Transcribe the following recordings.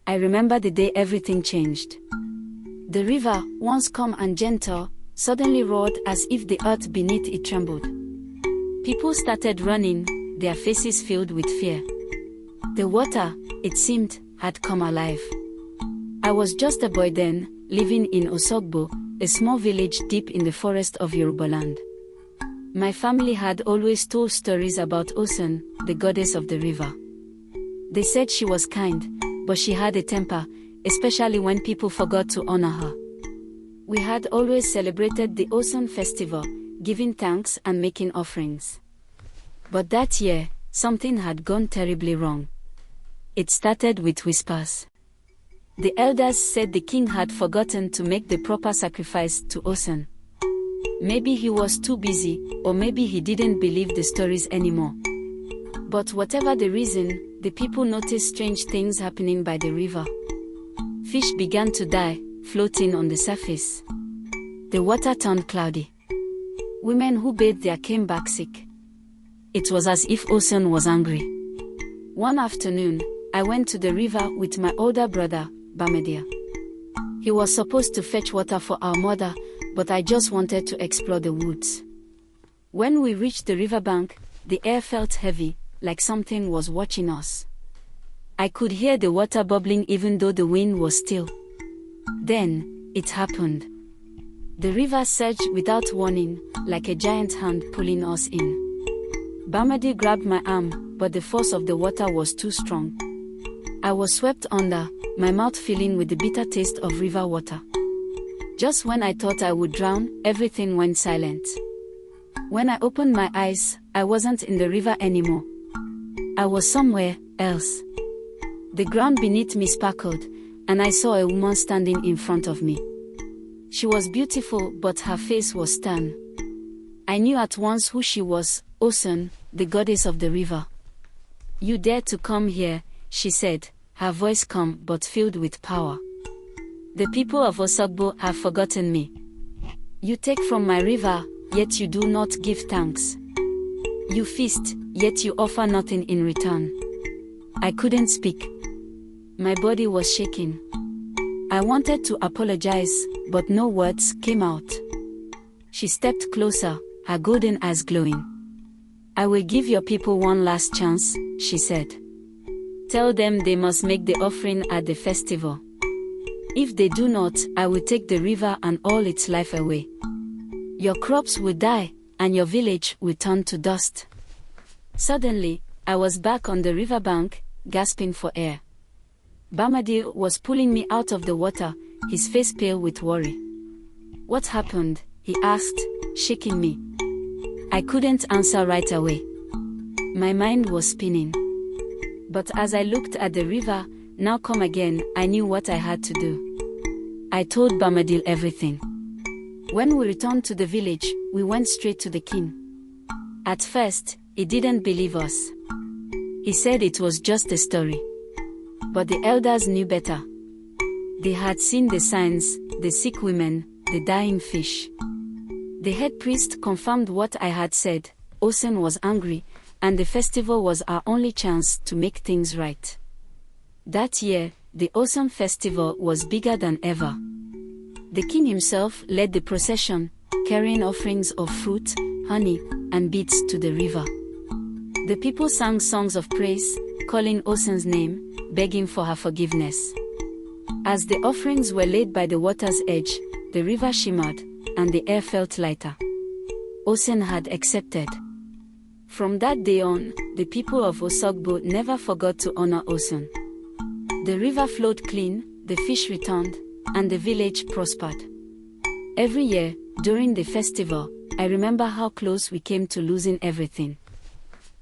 I remember the day everything changed. The river, once calm and gentle, suddenly roared as if the earth beneath it trembled. People started running, their faces filled with fear. The water, it seemed, had come alive. I was just a boy then, living in Osogbo, a small village deep in the forest of Yorubaland. My family had always told stories about Osun, the goddess of the river. They said she was kind, but she had a temper, especially when people forgot to honor her. We had always celebrated the Osun festival, giving thanks and making offerings. But that year, something had gone terribly wrong. It started with whispers. The elders said the king had forgotten to make the proper sacrifice to Osun. Maybe he was too busy, or maybe he didn't believe the stories anymore. But whatever the reason, the people noticed strange things happening by the river. Fish began to die, floating on the surface. The water turned cloudy. Women who bathed there came back sick. It was as if Osun was angry. One afternoon, I went to the river with my older brother, Bamedia. He was supposed to fetch water for our mother, but I just wanted to explore the woods. When we reached the riverbank, the air felt heavy, like something was watching us. I could hear the water bubbling even though the wind was still. Then, it happened. The river surged without warning, like a giant hand pulling us in. Bamadi grabbed my arm, but the force of the water was too strong. I was swept under, my mouth filling with the bitter taste of river water. Just when I thought I would drown, everything went silent. When I opened my eyes, I wasn't in the river anymore. I was somewhere else. The ground beneath me sparkled, and I saw a woman standing in front of me. She was beautiful, but her face was stern. I knew at once who she was, Osun, the goddess of the river. "You dare to come here," she said, her voice calm but filled with power. "The people of Osogbo have forgotten me. You take from my river, yet you do not give thanks. You feast, yet you offer nothing in return." I couldn't speak. My body was shaking. I wanted to apologize, but no words came out. She stepped closer, her golden eyes glowing. "I will give your people one last chance," she said. "Tell them they must make the offering at the festival. If they do not, I will take the river and all its life away. Your crops will die, and your village will turn to dust." Suddenly, I was back on the riverbank, gasping for air. Bamadi was pulling me out of the water, his face pale with worry. "What happened?" he asked, shaking me. I couldn't answer right away. My mind was spinning. But as I looked at the river, now come again, I knew what I had to do. I told Bamadil everything. When we returned to the village, we went straight to the king. At first, he didn't believe us. He said it was just a story. But the elders knew better. They had seen the signs, the sick women, the dying fish. The head priest confirmed what I had said. Osun was angry, and the festival was our only chance to make things right. That year, the Osun festival was bigger than ever. The king himself led the procession, carrying offerings of fruit, honey, and beads to the river. The people sang songs of praise, calling Osun's name, begging for her forgiveness. As the offerings were laid by the water's edge, the river shimmered, and the air felt lighter. Osun had accepted. From that day on, the people of Osogbo never forgot to honor Osun. The river flowed clean, the fish returned, and the village prospered. Every year, during the festival, I remember how close we came to losing everything.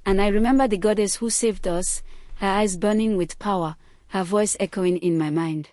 And I remember the goddess who saved us, her eyes burning with power, her voice echoing in my mind.